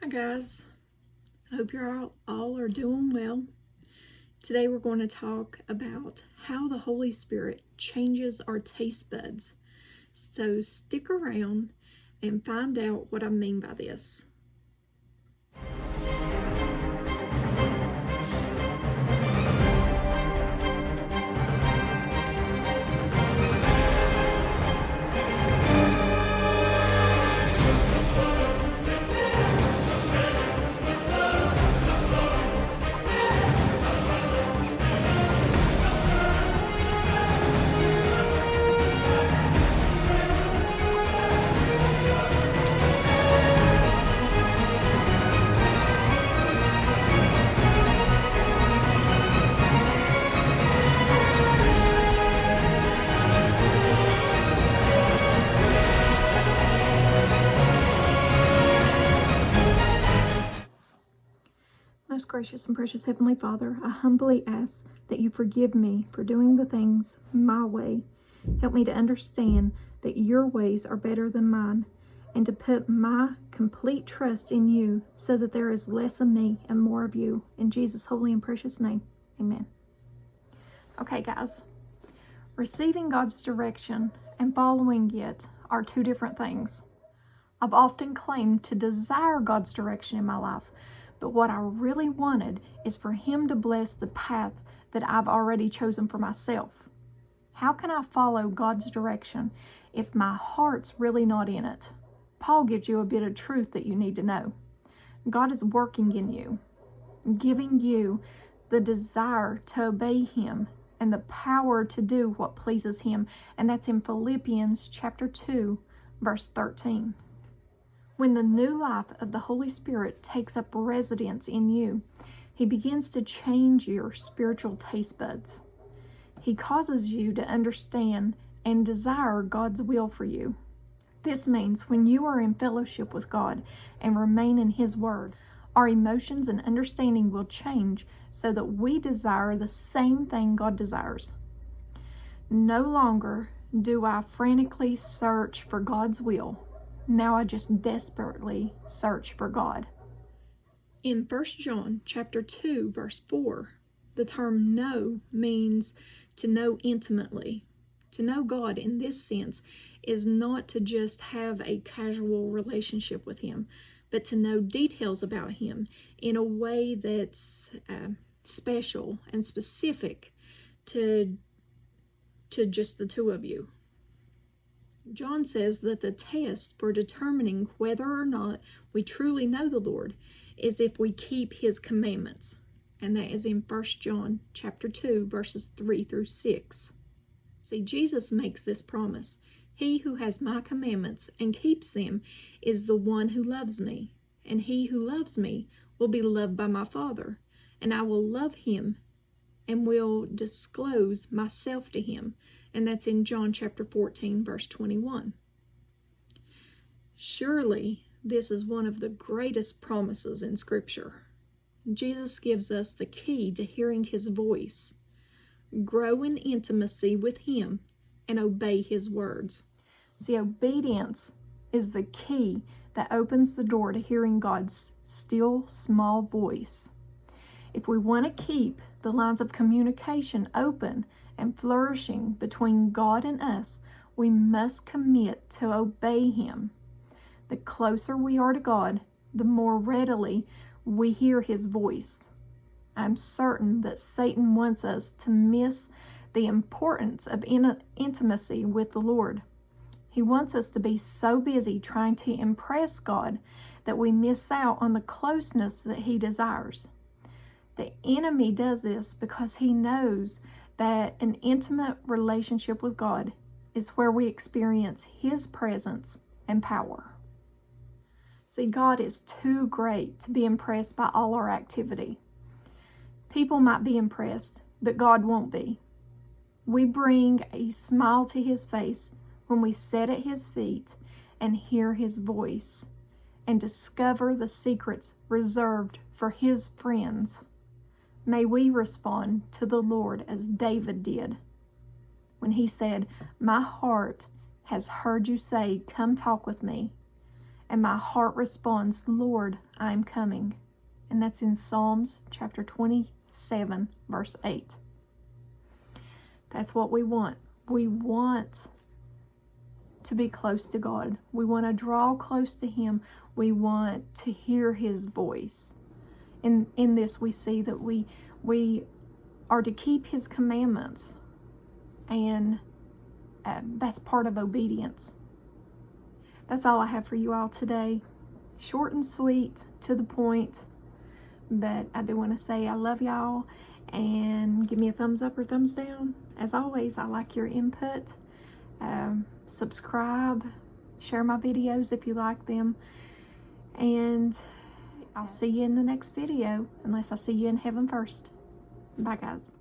Hi guys, I hope you're all are doing well. Today we're going to talk about how the Holy Spirit changes our taste buds. So stick around and find out what I mean by this. Most gracious and precious Heavenly Father, I humbly ask that you forgive me for doing the things my way. Help me to understand that your ways are better than mine, and to put my complete trust in you so that there is less of me and more of you. In Jesus' holy and precious name, amen. Okay, guys, receiving God's direction and following it are two different things. I've often claimed to desire God's direction in my life, but what I really wanted is for Him to bless the path that I've already chosen for myself. How can I follow God's direction if my heart's really not in it? Paul gives you a bit of truth that you need to know. God is working in you, giving you the desire to obey Him and the power to do what pleases Him, and that's in Philippians chapter 2, verse 13. When the new life of the Holy Spirit takes up residence in you, He begins to change your spiritual taste buds. He causes you to understand and desire God's will for you. This means when you are in fellowship with God and remain in His Word, our emotions and understanding will change so that we desire the same thing God desires. No longer do I frantically search for God's will. Now I just desperately search for God. In 1 John chapter 2, verse 4, the term know means to know intimately. To know God in this sense is not to just have a casual relationship with Him, but to know details about Him in a way that's special and specific to just the two of you. John says that the test for determining whether or not we truly know the Lord is if we keep His commandments. And that is in 1 John chapter 2, verses 3 through 6. See, Jesus makes this promise. He who has my commandments and keeps them is the one who loves me. And he who loves me will be loved by my Father. And I will love him and will disclose myself to him. And that's in John chapter 14, verse 21. Surely, this is one of the greatest promises in Scripture. Jesus gives us the key to hearing His voice. Grow in intimacy with Him and obey His words. See, obedience is the key that opens the door to hearing God's still, small voice. If we want to keep the lines of communication open and flourishing between God and us, we must commit to obey Him. The closer we are to God, the more readily we hear His voice. I'm certain that Satan wants us to miss the importance of intimacy with the Lord. He wants us to be so busy trying to impress God that we miss out on the closeness that He desires. The enemy does this because he knows that an intimate relationship with God is where we experience His presence and power. See, God is too great to be impressed by all our activity. People might be impressed, but God won't be. We bring a smile to His face when we sit at His feet and hear His voice and discover the secrets reserved for His friends. May we respond to the Lord as David did when he said, "My heart has heard you say, 'Come talk with me.' And my heart responds, Lord, I'm coming. And that's in Psalms chapter 27, verse 8. That's what we want. We want to be close to God. We want to draw close to Him. We want to hear His voice. In this, we see that we are to keep His commandments. And that's part of obedience. That's all I have for you all today. Short and sweet, to the point. But I do want to say I love y'all, and give me a thumbs up or thumbs down. As always, I like your input. Subscribe, share my videos if you like them. And I'll see you in the next video, unless I see you in heaven first. Bye, guys.